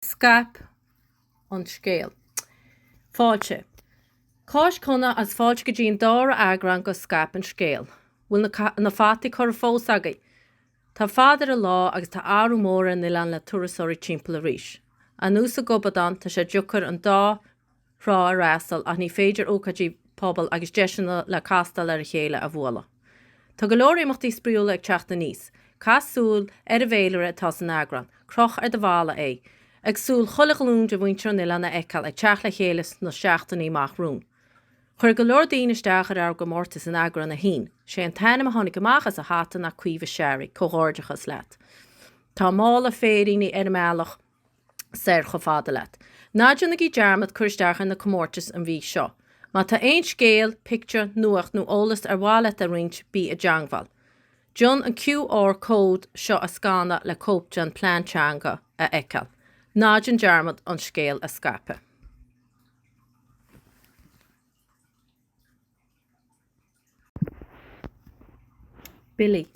Scaip an Scéal. Fáilte. Cáis chuna as fáilte go dtíon dára Eagrán go Scaip an Scéal. Bhfuil na fátaí chur fós agaí. Tá fádar a lá agus tá áú móra na lean le turasóirí timpeall a ríis. An úsa gobadan tá sé dúchar an dá rá a rástal a ní féidir ócadí pobal agus deisina le castal ar a chéile a bhla. Tá go leir imeachtaí spríúla ag teachta níos. Casúil ar a bhéilere tá san Eagrán, croch ar de bhála é. Ag súil chola lún de bhaintre na lena eiceal ag teach le chélas na seachtaí mach rún. Chuir go leor daoine isteach ar go mórtas an Eagrán na hín, sé an tainna a tháinig amachchas a hátan na cuomh séirí cóghordeachas leat. Tá mála féiríní ar mealach séir go fáda leat. Náidir na gí dearmad chuirsteach na comórtas an bhí seo. Má tá éon scéal, picture, nuacht nó ólas ar bhála a rint bí a deangval. John an QR code seo a scána le cópte an plantanga a eiceal. Náidir dearmad an scéal a Scaipe. Billy.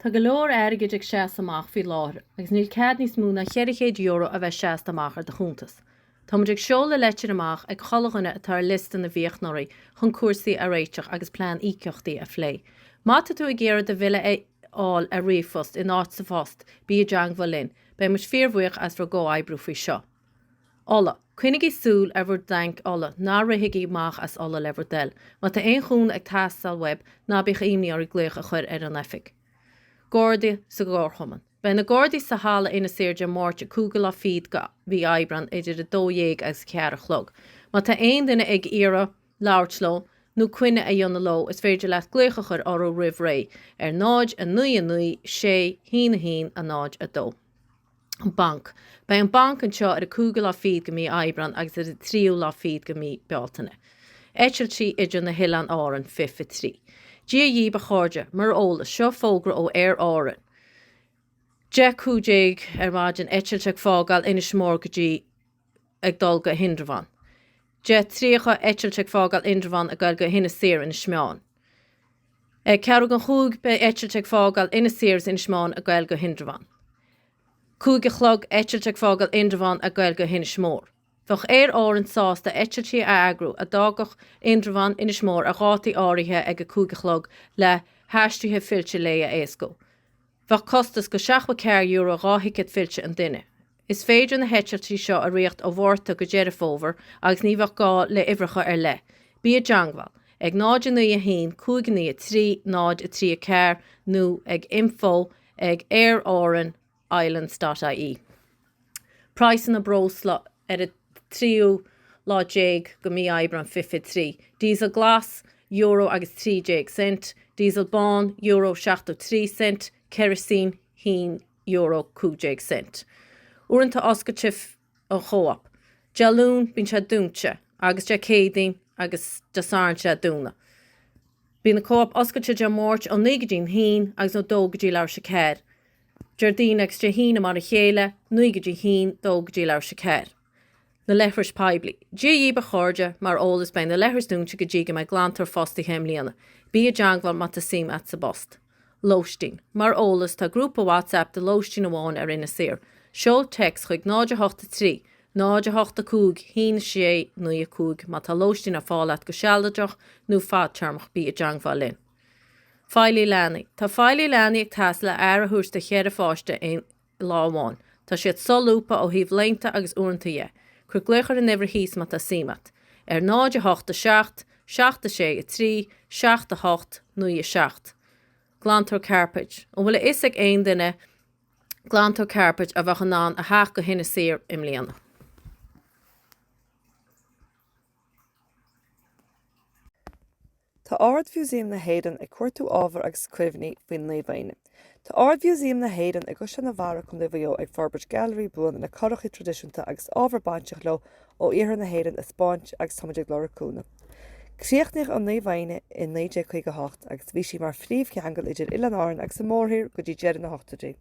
Tá go leor airgid ag 6 amach fí láthir, agus níl cead níos mú na €40 a bheith 6 amach ar de chuntas. Tá muid ag seola leitear amach ag cholaghanna atá listan na bhíochnaí chun cuasaí a réiteach agus plán íceachtaí a phlé. Mata tú ag géire de bhile áil a riomhfost in áit sa fost bí a deangval linn, be muid fíormhuiach as ru go ebrú faoi seo. Ola, cuinig í súl a bhur dank ola, ná rihiigí mach as ola lever del, má tá éon chún ag tastal web ná bích imní ar gluach a chur ar an efig. Gordí sa górchoman. Ben na Gordí sa hála ina séirde mórte cúgal a fíd go bhí Eagrán idir a 2 agus cear a chlog. Má tá éon duine ag ire láirtló nó cuine a dionna lo is féidir leat gluachachar orú rih ré ar náid a nui sé hína a náid a dó. An bank. Bei an bank an seo ar a cúgal a fíd go mí Eagrán agus ar a tríú lá fíd go mí bealtaine. Eitiiltí idir na hilan áran 53. Díí ba cháde mar óla seo fógra ó air áran. Je cúdéig ar máid an eitiilteach fágáil ina smór gotí ag dul go hindrhan. Je tríocha eitiilteach fágáil indrhan a gail go hinna sér ina smeán. Cear an chúg be eitiilteach fágáil ina sérs ina smeán a gail go hindrhan. Cúg a chlog eitiilteach fágáil indrhan a gail go hinna smór. Fach air áran sás de eitiiltí a agrú a dágach indrhan ina smór a gátaí áirithe ag a cúg a chlog le háistrithe filse lé a éascó. Fach costas go €60 ráthicid filse an duine. Is féidir na heitiiltí seo a riocht ó bhórta go dearafóver agus níomhah gá le ibrecha ar le. Bí a deangval, ag náid nu a hain, cúig ní a 3 náid a 3 ceir nó ag info ag air áran islands.ie. Price na brosla ar a 3 lá jéig go mí Eagrán 53. Diesel glas, euro agus 3 cent. Diesel bán, euro 63 cent. Kerosene, hín, euro 2 cent. Uanta oscatif an choap. Jalún bín se dúnte, agus de cédín agus de sáintse dúna. Bín na coap oscaite de mórt an 9 hín agus nó 2 leir se céir. Jardín agus de hín mar a chéile, 9 hín 2 leir se céir. Na lehras paibli. Díí ba cháde mar ólas bein na lehras dúnte go ddíige me glantar fostí heimlíana. Bí a deangval mat a sim at sa bost. Lóistín. Mar ólas tá grúpa WhatsApp de lóistín amháin ar ina sér. Seo text chuig 983, 982, hín sé nu a cúg, má tá lóistín a fálaat go sealaideach nó fádtearmach bí a deangval linn. Fáilí leanaí. Tá fáilí leanaí ag tas le air a thuús de chéad a fáiste in láháin. Tá siad solúpa ó híomh leinta agus uanta Cur gluchar an nifir híos mat a símat. Ar 986, 6 3, 6 9 6. Glantor carpage. Ó bhfuil is ag aon duine glantor carpage a bheith an a haach go hinna sér im líana. Tá áard fiúsíam na héidan ag cuairtú ábhar agus cuimhní faoin léomhaine. Tá áard fiúsíam na héidan ag go na bhara chun libheo ag forbert gallery buan na chorachaí tradiisiúnta agus ábhar baintseach lo ó iarthair na héidan is Spáint agus táideag leir cúnamh. Críochtníoch an léomhaine in 1958 agus bhí sí mar phríomhcheangal idir Ileanáin agus sa mórthír go dtí dead na 8.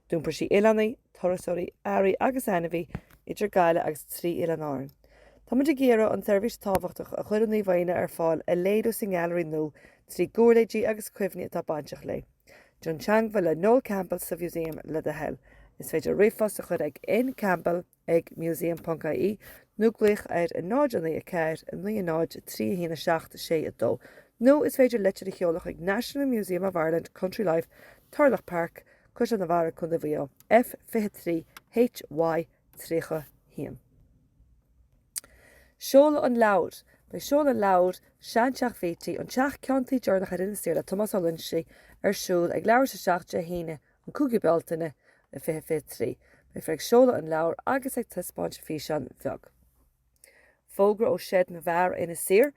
Dúmpar sí Ileanaí, Turasóirí, Airí agus Anamhí idir Gaile agus 3 Ileanáin. Tá muid géire an seirbhís tábhachtach a chuir an léomhaine ar fáil a léadú sin gallery nó trí gúrlaidí agus cuimhní atá baintseach le. John Chang bhfuil le nó campbell sa bhúséim le de hell. is féidir rifos a chud ag in Campbell ag museum.ie nó gluich ar a náid an a ceir a nu a náid 3-7 nó is féidir letir a cheolach ag National Museum of Ireland Country Life Turlough Park chus an na bhara chun a bhío F23 HY 3. Seola an Laud. Bei Seola an Laud, seanteach féti an teach ceantaí dearnach ar Inis Oírr le Thomas O'Lynshi siúl ag leabhar sa seach de híine an cúgi beltaine a 23. Bei freig Seola an Laud agus ag tuspáint fi an bheag. Fógra ó shed na bhar Inis Oírr,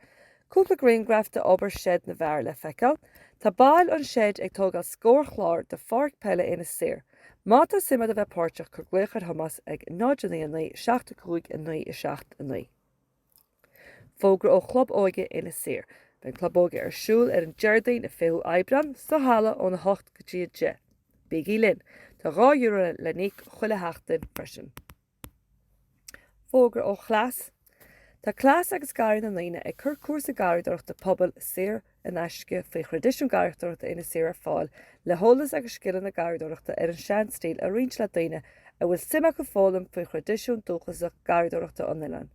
cúpla greengraft de obair shed na bhar le feiceáil, tá bail an shed ag tógáil scór chláir de farc pelle Inis Oírr. Máta simad a bheith páirteach chu gluchar Hamas ag 9 7 Fógra ó chlub óige Inis Oírr. Ben club óige siúl ar an deardain a fiú Eagrán sa hala ó na 8 go 10. Bigí linn, tá €2 le níc chuile heachtain freisin. Fógra ó chlas. Tá clás agus garid an líine ag cur cuasa garidach de pobal Oír in eisce faoi chradisiún garidach Inis Oírr fáil le hólas agus scillan na garidachta ar an sean stíl a rint le daine a bhfuil simach go fólam faoi chradisiún dúchasach garidachta an Ilan.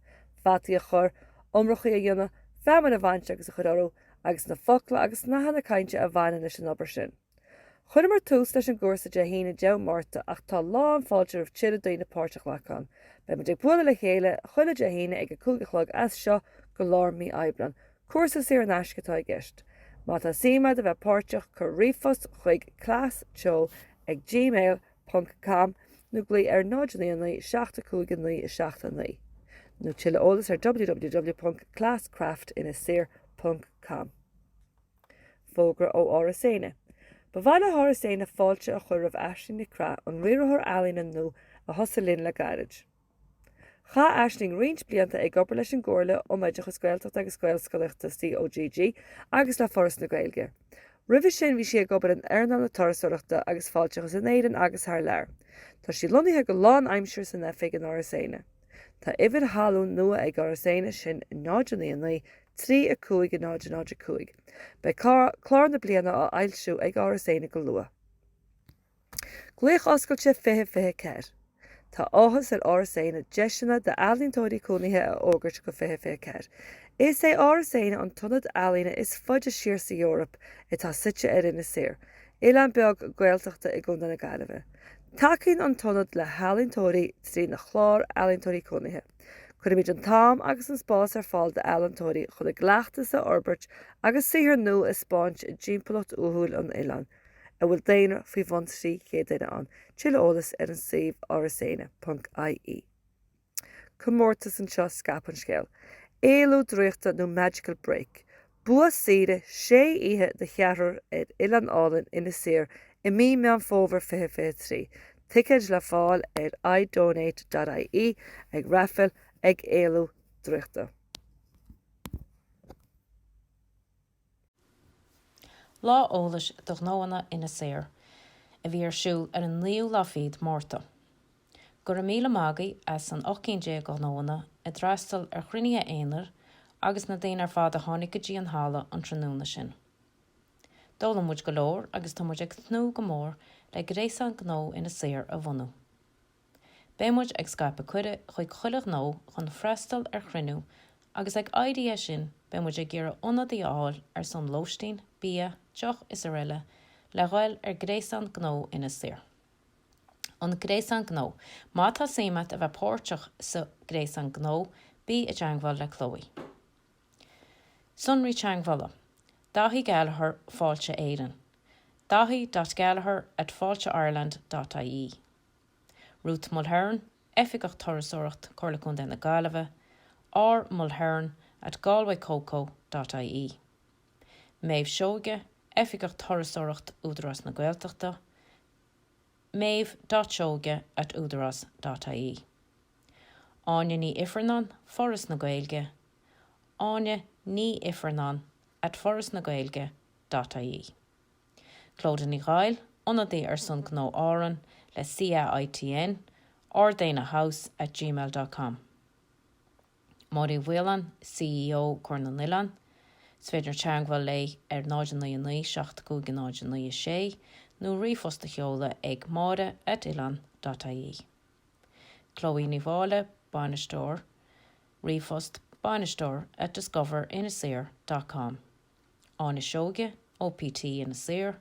Fatí a chur, omrochaí a dhéanana, feman a bhaint agus a chudorú, agus na focla agus na hana cainte a bhaine leis an obair sin. Chud mar tús leis an gúrsa de híine de Marta ach tá lá an fáilte of tíad daoine páirteach lecan. Be mu ag buile le chéile chuile de híine ag a cúgachlog as seo go lármí Eagrán, cuasa sé an eiscetá gist. Má tá síma de bheith páirteach chu rifos chuig class-teo ag gmail.com nó glí ar 9 7 nó tuile ólas ar www.classcraftinisir.com. Fógra ó árasaine. Ba bhaile árasaine fáilte a chur rah eisling na crá an riarthóir ealainn an nó a thosalinn le garid. Cha eisling rint blianta ag obair leis an gcomharla ó maidiach a scoilteacht agus scoilscoileachtas COGG agus le foras na Gaeilge. Ribh sin bhí si ag obair an airnam na tarasúireachta agus fáilteachas in éireann agus thar leir. Tá si lonnaithe go lán aimseir san efig an árasaine. Tá ibhir halún nua ag árasaine sin 9 3 5 Bei chlár na bliana á ailsiú ag árasaine go lua. Gluich oscailte 25 ceir. Tá áthas ar árasaine deisina de ealaíontóirí cúnaithe a ógairt go 25 ceir. Is é árasaine an tonad ealaíne is faide siar sa Eorp atá suite ar Inis Oírr. Éile an beag gailteachta i gcúna na Gaillimhe. Tacaíonn an tonad le healaíontóirí trí na chlár ealaíontóirí cúnaithe. Chud an tám agus an spás ar fáil de ealaíontóirí chud a gleachtas a orbert agus sihir nó is spáint i dtímpolacht uthúil an Ilan. A bhfuil déanaar faoi bhansí chéad éine an, tuile ólas ar an saomh árasaine.ie. Comórtas an seo Scaip an Scéal. Éalú dríochta nó Magical Break. Bua siide 6 ihe de cheathrar ar Ilan Álainn Inis Oírr I mí meán fómhar 23. Ticeid le fáil ar idonate.ie ag rafael ag éalú dríochta. Lá ólas do nóanna Inis Oírr, a bhí ar siúl ar an líú láfíd mórta. Gur a Míle mágaí as an 8 go nóanna I drastal ar chruinne éonar agus na daon ar fád a tháinig go dtí an hála an trúna sin. Dóla muid go leor agus tá muid ag thnú go mór le gréasan gnó Inis Oírr a bhunú. Bé muid ag Scaip a cuire chuig chuile gnó chun freistal ar chruinú agus ag idea sin bé muid ag ggéire ionad í áil ar son lóistín, bia, teoch is a riile le ghail ar gréasan gnó Inis Oírr. An gréasan gnó, má tá séimeat a bheith páirteach sa gréasan gnó bí a teangmhil le chlóí. Sunraí teangmhile. Daithí Gaeilgeir fáilte éireann. daithí.gaeilgeir@fáilteireland.ie. Ruth Mulhern, efigach torasúireacht Chorla chun na Gaillimhe, r.mulhern@galwaycoco.ie. Maeve Seoige, efigach torasúireacht údarás na Gaeltachta, maeve.seoige@údarás.ie. Áine ní Ifreanán, Foras na Gaeilge, Áine ní Ifreanán @forasnagaeilge.ie. Clóda ní Ghail, ionadaí ar son gnó áran le CAITN, ordainahouse@gmail.com. Máirí Bhuileán, CEO Cornan Ilan, Sfeidir teangmhil lé ar 9 7 9 6 nó rifosta cheola ag máire@ilan.ie. Chloe Nivála, Bannisteoir, rifost bannisteoir@discoverinisOírr.com. Áine Seoge, OPT Inis Oírr,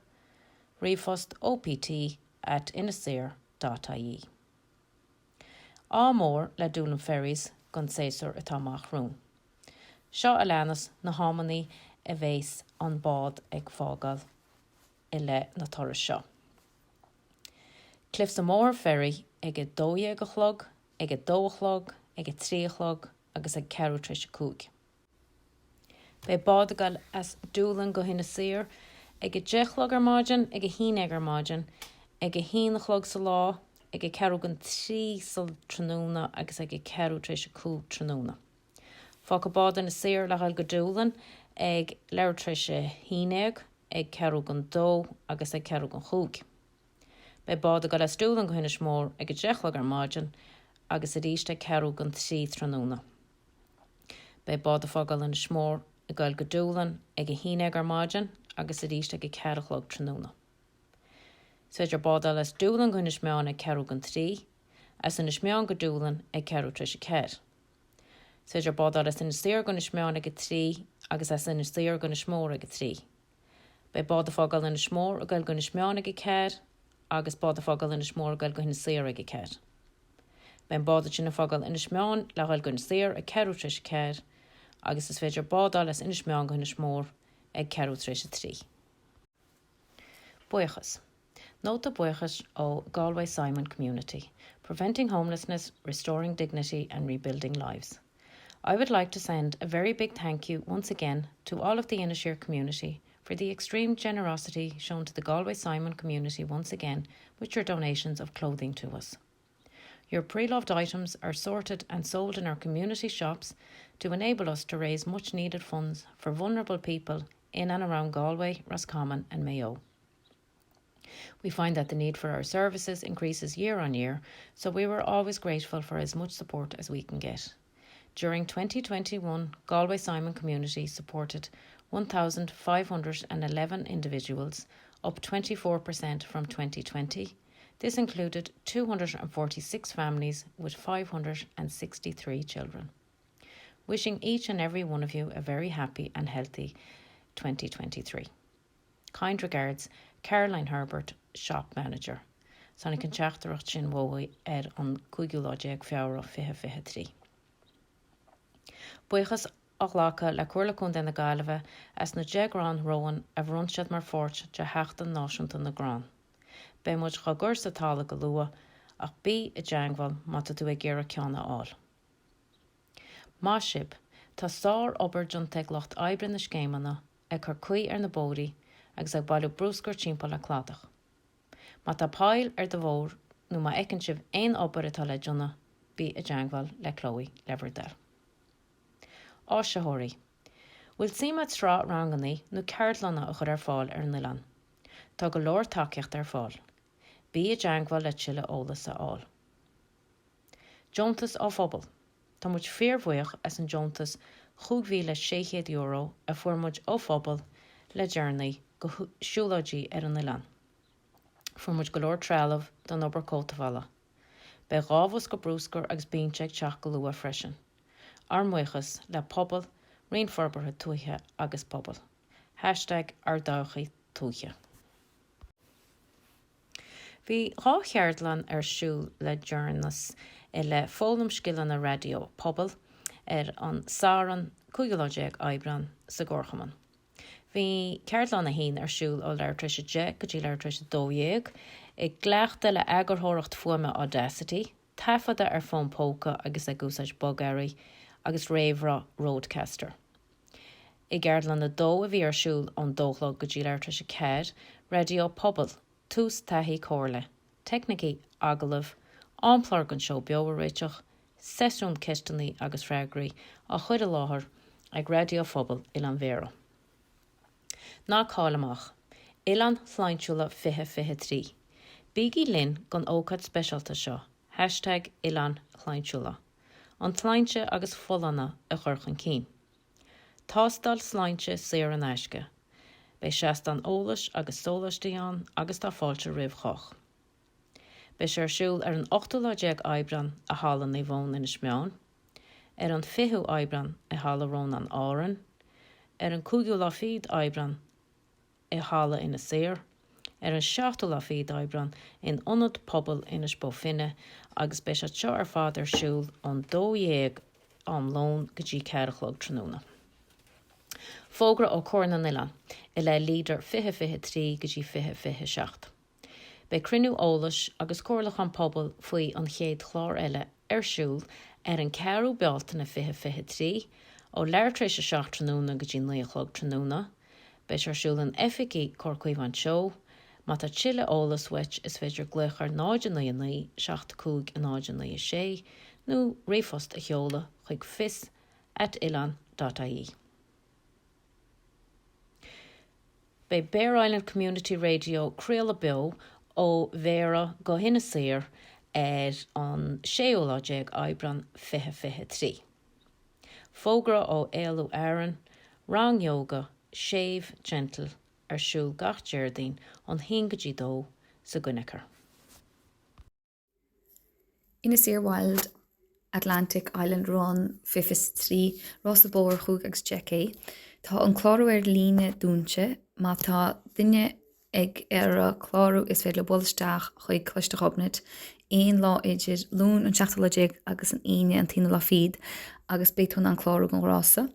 rifost OPT@inisoírr.ie. Ámór le dúlan ferries gon séasúr atá amach rún. Seo a leanas na hámaní a bhés an bád ag fágáil I le na toras seo. Cliff sa mór ferry ag 2 go chlog, ag 2 chlog, ag 3 chlog agus ag 4:35. Bei bádagal as dúlan go Inis Oírr ag 10 chlog ar máidin, ag 1 ar máidin, ag 1 chlog sa lá, ag 4:3 sa tróna agus ag 4:35 tróna. Fá go bád Inis Oírr le gael go dúlan ag 4:1 ag 4:2 agus ag 4:5. Bei bádagal as dúlan go Inis mór ag 10 chlog ar máidin agus Éist ag 4:3 tróna. Bei báda fágal Inis mór ag gael go dúlan ag 1 ar máidin agus Éist ag 4 chlog tróna. Seidir báda as dúlan go Inis meán ag 4:3 as Inis meán go dúlan ag 4:34. Seidir báda as Inis Oírr go Inis meán ag 3 agus as Inis Oírr go Inis mór ag 3. Bei báda fágal Inis mór ag gael go Inis meán ag 4 agus báda fágal Inis mór ag gael go Inis Oírr ag 4. Ben báda sinna fágal Inis meán le gael go Inis Oírr ag 4:34 agus is féidir báda as Inis meán go Inis mór ag 4:3. Buíochas. Note the buíochas ó Galway Simon Community, Preventing Homelessness, Restoring Dignity and Rebuilding Lives. I would like to send a very big thank you once again to all of the Inis Oírr community for the extreme generosity shown to the Galway Simon community once again with your donations of clothing to us. Your pre-loved items are sorted and sold in our community shops to enable us to raise much needed funds for vulnerable people in and around Galway, Roscommon and Mayo. We find that the need for our services increases year on year, so we were always grateful for as much support as we can get. During 2021, Galway Simon Community supported 1,511 individuals, up 24% from 2020. This included 246 families with 563 children. Wishing each and every one of you a very happy and healthy 2023. Kind regards, Caroline Herbert, Shop Manager. Sanna can teachtarach sin bhógaí an cúigiúláide feabhra 2023. Buíochas ach lácha le cuairla chun den na Gaillimhe as na GaeilgeRán rowan a bhronsead mar fórt de heachtan náisiúnta na Grán. Bei muid chagur sa tála go lua ach bí I deanghfuil mata tú ag ggéire ceanna áil. Má sib, tá sár obair John teglacht oibre na scéimeanna ag chur cuí ar na bódaí agus ag bailú brúscar timpeall le cladach. Má tá páil ar do bhór nó má ecann sibh aon obair atá le Johna bí a deanghfuil le Chloe Leverdale. Áiseóirí. Bhfuil síma trá ranganí nó ceardlanna a chur ar fáil ar Nilan. Tá go leor taceacht ar fáil. Bí a deanghfuil le tuile ólas a áil. Jontas á phobal. Tá muid fearmhuioch as an jontas €5,600 a fuairmuid ó phobal le dearnaí go siúlóidí ar an Nilan. Fuairmuid go leor trealamh don obair cótamhalla. Bei rábhas go brúscar agus bíonte ag teach go lua freisin. Armhuiochas le pobal, rionforbartha tuaithe agus pobal. #ardóchaí tuaithe. Bhí rácheardlan ar siúl le dearnas le fólam scileanna na radio pobal an Saran cúigiúláide Eagrán sa Gorchaman. Bhí ceardlan na haon ar siúl ó leir tríise 10 go dtí leir tríise 2 ag gleachta le agurthireacht fuama Audacity, taifeada ar fón póca agus ag úsáid bogarí agus réimhre Roadcaster. I gceardlan na dó a bhí ar siúl an dóchlog go dtí leir tríise 4 radio pobal, tús taithí cóirle, technicí agalamh, anpláir an seo beabharéiteach, sesiún ceisteannaí agus freigraí a chuid a láthair ag radio phobal Ilan Mhéara. Ná cálamach, Ilan Sláintiúla 2023. Bígí linn gon ócad speisialta seo, #Ilan Sláintiúla. An tlainte agus folanna a churchan cín. Tástal sláinte séar an aisce. Bei 16 ólas agus sólaistíán agus tá fáilte ribh choch. Bei sé siúil ar an 8 Eagrán a hálan í bhón ina smeán, ar an 20 Eagrán a hála rón an áran, ar an 5 Eagrán a hála ina séir, ar an 7 Eagrán in ionad pobal inas bó finne agus bei sé seo ar fád ar siúil an 2 am lón go dtí ceirichlog tróna. Fógra ó Corna Nila, i le líder 20-23 go dtí 20-27. Bei crinú ólas agus cóirlach an pobal faoi an chéad chlár eile ar siúil ar an cearú bealtainna 20-23 ó leirtrééis a 7 tróna go dtí 9 tróna, bei sé siúil an efficí corcuimh an seo, má tá chuile ólas weit is féidir gluchar 9 7 9 nó réfost a cheola chuig fis@ilan.ie. Bei Bear Island Community Radio Creala Bill ó Vera go Inis Oírr ar an 6 Eagrán 20-23. Fógra ó Éalú Éireann, rang yoga, shave gentle ar siúil gach deardaoin an 1 sa Gcuinechar. Inis Oírr Wild Atlantic Island Run 53 Ross Bóir chuig agus Jackie. Tá an chlárú ar líne dúnse, má tá duine ag ar a chlárú is féidir le bolisteach chuig cluiste chobnit, éon lá idir lún an 16 agus an 1 an 10 lá fíd, agus béitún an chlárú an rása.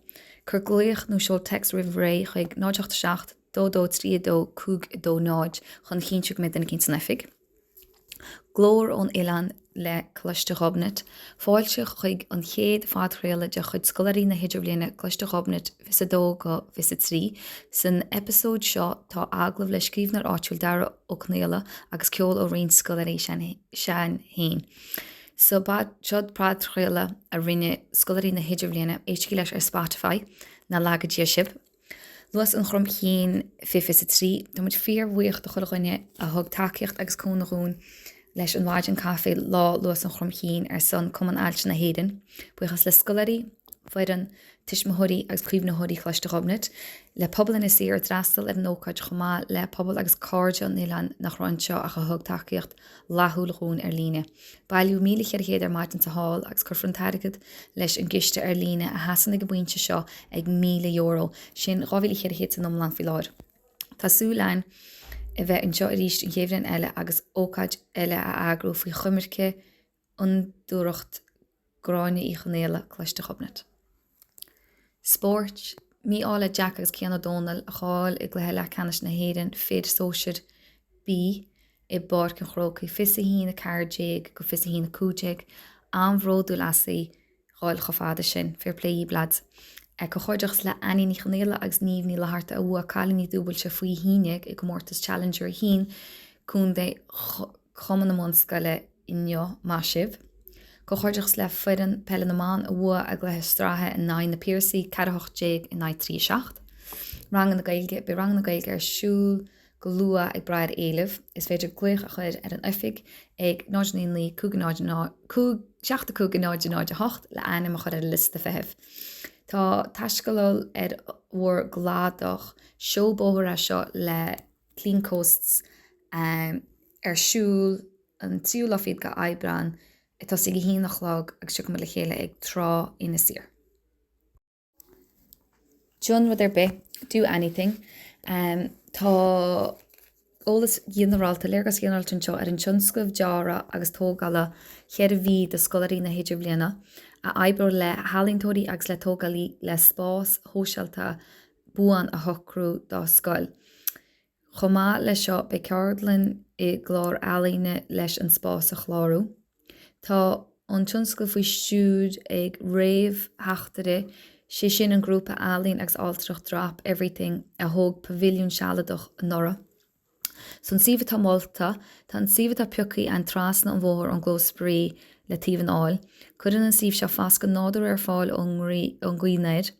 Cur gluoch nó seol text rih ré chuig 987 22 cúg dó náid chun chinseach mid in cin san effig. Glór ón Ilan le cluiste chobnit, fáilte chuig an chéad fádréile de chud scolarí na hidir bliana cluiste chobnit vis 2 go vis 3, san episód seo tá aglah le scríbnar áitiúil dara ó cnéile agus ceol ó rion scolarí sean hain. So bad siod prádréile a rinne scolarí na hidir bliana éiscí leis ar Spotify na lagadí sib. Luas an chrom chéin 5-3, do muid 4 bhuiocht de chulaghine a thug takeíocht agus cúnamh leis an bhaid an cafe lá luas an chrom chéin ar son cum an ailte na héidir. Buíochas le scolarí, foiid an tiismathirí agus críbnathirí chluiste chobnit, le pobal Inis Oírr drastal ar nócaid chomá le pobal agus cáirde an Ilan nach roinseo a thug takeíocht láthúlaún ar líne. Bailú Míle chéad ar maidin sa háil agus curfrontáirigad leis an giste ar líne a hasanna go buinte seo ag €1,000 sin ráhíle chéad san omlan fi láir. Tásúlein a bheith an seo a ríist an chéimhrean eile agus ócaid eile a agrú faoi chumirce an dúireacht gráine í chonéile cluiste chobnit. Sport, mí ála Jack agus Cianna Donal a cháil i gluthe le canis na héireann féidir sóisiir bí i barc an chrócaí fisa hína cairdeig go fisa hína cúteig an bhródú lasaí cháil chofáda sin fair play blad. Go chuideachs le aní ní chonéile agus níomhní le harta a bhua cailaní dúbailte faoi híineag i go mórtas Challenger hín cún dé chuman am scoile inneo má sibh. Go chuideachs le fuidan pellan amán a bhua a gluthe strathe in 9 na Piercy 48 in 37. Rang na Gaeilge, be rang na Gaeilge ar siúil go lua ag braid éileh, is féidir gluich a chuid ar an uifig ag 9 8 le aine mar chud ar lista feheh. Tá taiscalol ar bhór gládach seobóhar a seo le Clean Coasts ar siúil an tíú lafiad go Eagrán tá sig go híon nach lag agus si go le chéile ag trá Inis Oírr. John with their be, do anything. Tá ólas generalta léirgas generaltan seo ar an tionscomh deara agus tógala cheir bhí de scolarí na héidir bliana a aibreoir le halíntóirí agus le tógalí le spás hósealta buan a thocrú dá scoil. Chomá le seo be ceardlann i glár ealaíne leis an spás a chlárú. Tá an tionscomh faoi siúd ag réamh heachtaire sé sin an grúpa ealaín agus altrach drop everything a thóg paviliún sealadach nora. Son sívata Malta, tan sívata piucaí an trasna an bhór an glósparí le tíhan áil, chudan an sív se fasca nádar ar fáil an ghuineid.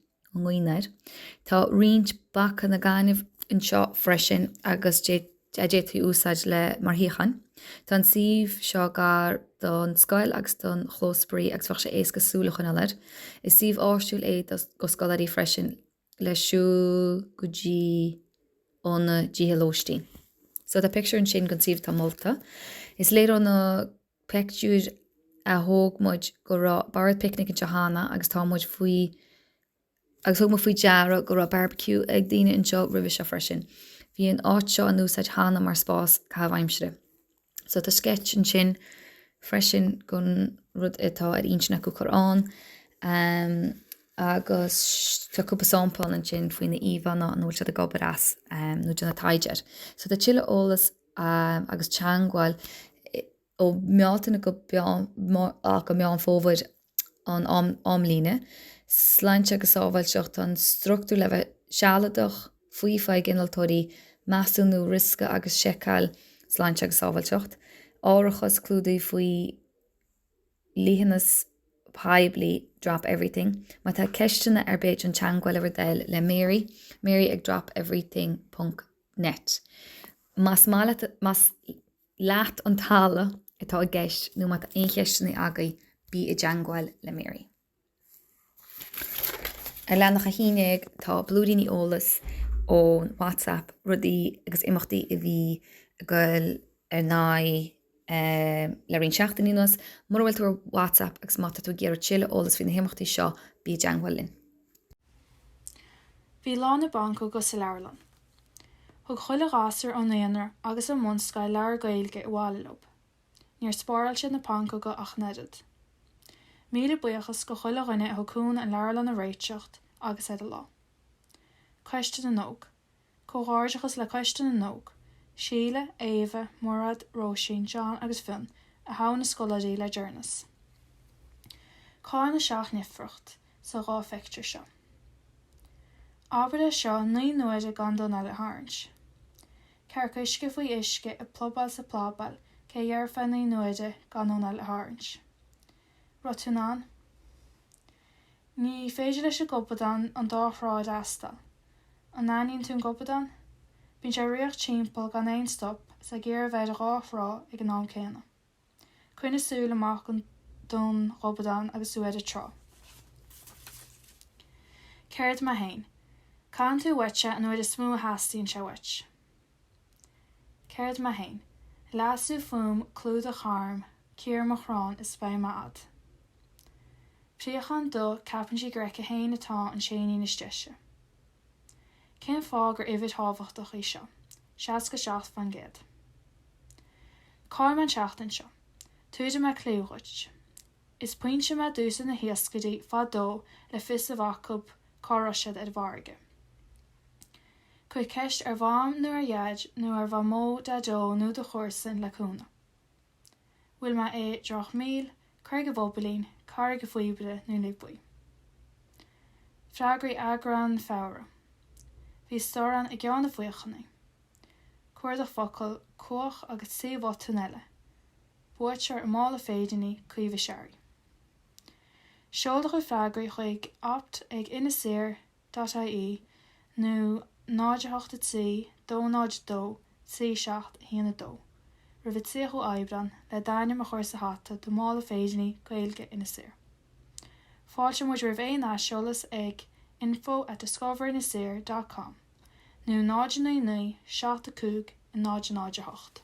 Tá riint bacha na gaiineh in seo freisin agus détí úsáid le marthaíchan. Tá sív seo gar don scoil agus don chlósparí agus fach sé éasca súlachan a leir. Is sív áisiúil é go scolarí freisin le siúil go dtí ó na díhalóistín. So the picture an sin gon siomh tá molta. Is léir ó na pictiúr a thóg muid go rá barad picnic in Johanna agus tá muid faoi agus thug mo faoi deara go rá barbecue ag daoine an seo ribh seo freisin. Bhí an áit seo an úsáid Hannah mar spás cabhaimsre. So tá sketch an sin freisin gon rud atá ar insna go chorán agus tá cúpa sampl an sin faoin na íhanna nó se a gobar as nó duna taidir. So tá chile ólas agus teangáil ó meátainna go meán fómhaid an amlíne, sláinte agus ábhail seocht an struchtú le bheith sealadach faoi feig inaltóirí measúnú risca agus seicáil sláinte agus ábhail seocht. Áireachas clúdaí faoi líhanas Pibli drop everything. Ma tá ceistena ar beit an teangáil ar dail le Mary ag dropeverything.net. Mas leat an tala atá a gceist nó mat ein ceistena agaí bí i teangáil le Mary. Ar lenach a híneag tá blúdaoine ólas ó WhatsApp rudaí agus imachtaí a bhí goil ar náid le rin seachtaí nuas, mar bhfuil tú WhatsApp agus mata tú géar chile ólas faoin na himachtaí seo bí deanghfuil linn. Bhí lá na banco go sa leirlan. Thug chuile rásar ó naonar agus an mún Scail lear Gaeilge i bhála lob. Níor spárail sin na banco go ach nedad. Míle buíochas go chuile dhuine a cún an leirlan na réiteocht agus éad lá. Coiste na nóg. Córáideachas le coiste na nóg. Síle, Éva, Murad, Róisín, John agus Finn a há na scoladí le dearnas. Cá na seach nifrucht sa rá feictir seo. Ábhar seo 9 nuaide gan don eile háirns. Ceir cuisce faoi isce a pobal sa pobal cé dhearfa 9 nuaide gan don eile háirns. Rotúnán. Ní féidir leis a gopadan an dáthráid astal. An naíonn tún gopadan? Bhín sé riocht timpeall gan éon stop sa ggéar bheith a ráhrá ag an nám céanna. Cuine súil amach don gopadan agus suaid a trá. Céird ma hain. Can tú wetse an uaid a smú a hastíonn se wech. Céird ma hain. Lasú fum clúd a charm, cír mo chrán is spéim ma ad. Príochan do capan si greice hain atá an séaní na steise. Cén fág ar ifid hábhachtach í seo, seaas go seacht fan géad. Cáir man seachtain seo, túide me clúghait. Is pointe me dúsa na hiascadaí fá dó le fis a bhacub cáráisiad ar bharge. Cuid ceist ar bhám nó ar dhead nó ar bha mó de dó nó do chóirsan le cúnamh. Bhfuil me é droch míl, chuir go bhobalaín, cáir go faoibre nó libbuí. Freagraí Eagrán fára. Bhí storan i gceann na bhuiochanna. Cuair a focail cuach agus saobhá túneile. Buirtear mála féidirní cuomh searí. Seoldach go freagraí chuig opt ag Inis Oírr.ie nó 983 292 37 12. Ribh tíochú Éagrán le daine mar chuir sa hata do mála féidirní GaeilgeInisOírr. Fáilte muid ribh é náisiolalas ag info@discoverinisOírr.com nó 999 75 998.